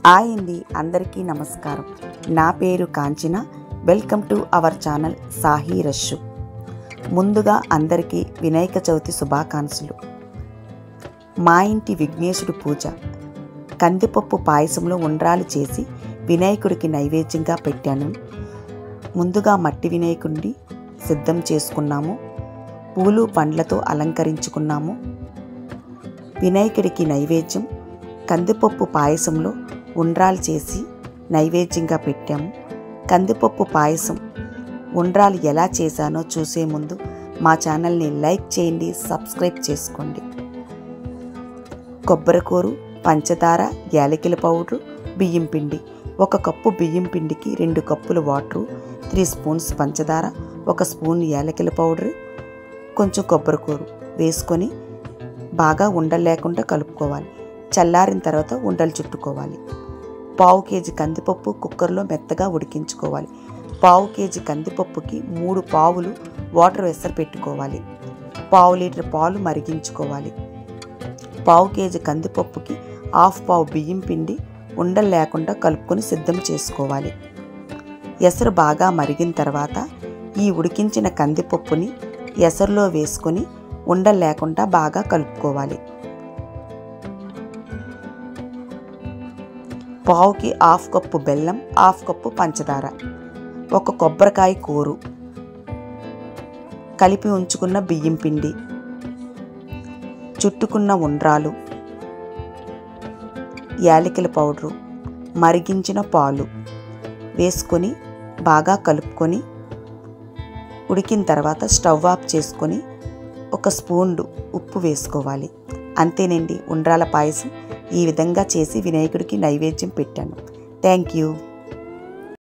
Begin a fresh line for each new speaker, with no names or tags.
Hi అండి, అందరికీ నమస్కారం. నా పేరు Kanchana. Welcome to our channel సాహి రష్. ముందుగా అందరికీ వినాయక చవితి శుభాకాంక్షలు. మా ఇంటి విఘ్నేశుడు పూజ కందిపప్పు పాయసంలో ఉండ్రాలు చేసి వినాయకుడికి నైవేద్యంగా పెట్టాను. ముందుగా మట్టి వినాయకుడిని సిద్ధం చేసుకున్నాము. పూలు పండ్లతో అలంకరించుకున్నాము. వినాయకుడికి నైవేద్యం కందిపప్పు పాయసంలో ఉండ్రాలు చేసి నైవేద్యంగా పెట్టాము. కందిపప్పు పాయసం ఉండ్రాలు ఎలా చేశానో చూసే ముందు మా ఛానల్ని లైక్ చేయండి, సబ్స్క్రైబ్ చేసుకోండి. కొబ్బరికూరు, పంచదార, యాలకుల పౌడరు, బియ్యం పిండి. 1 కప్పు బియ్యం పిండికి 2 కప్పులు వాటరు, 3 స్పూన్స్ పంచదార, 1 స్పూన్ యాలకుల పౌడరు, కొంచెం కొబ్బరికూరు వేసుకొని బాగా ఉండలు లేకుండా కలుపుకోవాలి. చల్లారిన తర్వాత ఉండలు చుట్టుకోవాలి. 1/2 కేజీ కందిపప్పు కుక్కర్లో మెత్తగా ఉడికించుకోవాలి. 1/2 కేజీ కందిపప్పుకి 3 పావులు వాటర్ ఎసరు పెట్టుకోవాలి. 1/2 లీటర్ పాలు మరిగించుకోవాలి. 1/2 కేజీ కందిపప్పుకి 1/2 పావు బియ్యం పిండి ఉండలు లేకుండా కలుపుకొని సిద్ధం చేసుకోవాలి. ఎసరు బాగా మరిగిన తర్వాత ఈ ఉడికించిన కందిపప్పుని ఎసరులో వేసుకొని ఉండలు లేకుండా బాగా కలుపుకోవాలి. పావుకి 1/2 కప్పు బెల్లం, 1/2 కప్పు పంచదార, 1 కొబ్బరికాయ కూరు, కలిపి ఉంచుకున్న బియ్యం పిండి, చుట్టుకున్న ఉండ్రాలు, యాలకుల పౌడరు, మరిగించిన పాలు వేసుకొని బాగా కలుపుకొని ఉడికిన తర్వాత స్టవ్ ఆఫ్ చేసుకొని 1 స్పూన్ ఉప్పు వేసుకోవాలి. అంతేనండి, ఉండ్రాల పాయసం ఈ విధంగా చేసి వినాయకుడికి నైవేద్యం పెట్టాను. Thank you.